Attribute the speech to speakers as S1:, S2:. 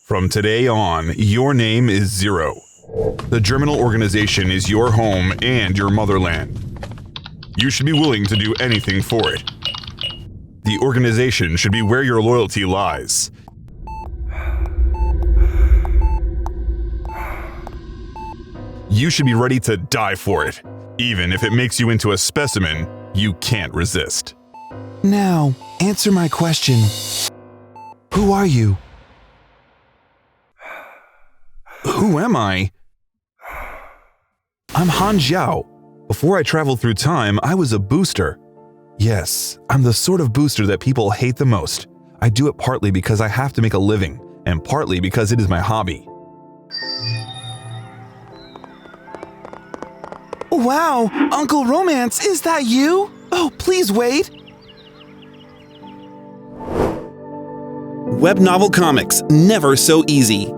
S1: From today on, your name is Zero. The Germinal organization is your home and your motherland. You should be willing to do anything for it. The organization should be where your loyalty lies. You should be ready to die for it, even if it makes you into a specimen you can't resist.
S2: Now, answer my question. Who are you?
S1: Who am I? I'm Han Xiao. Before I traveled through time, I was a booster. Yes, I'm the sort of booster that people hate the most. I do it partly because I have to make a living, and partly because it is my hobby.
S2: Wow, Uncle Romance, is that you? Oh, please wait.
S3: Web novel comics, never so easy.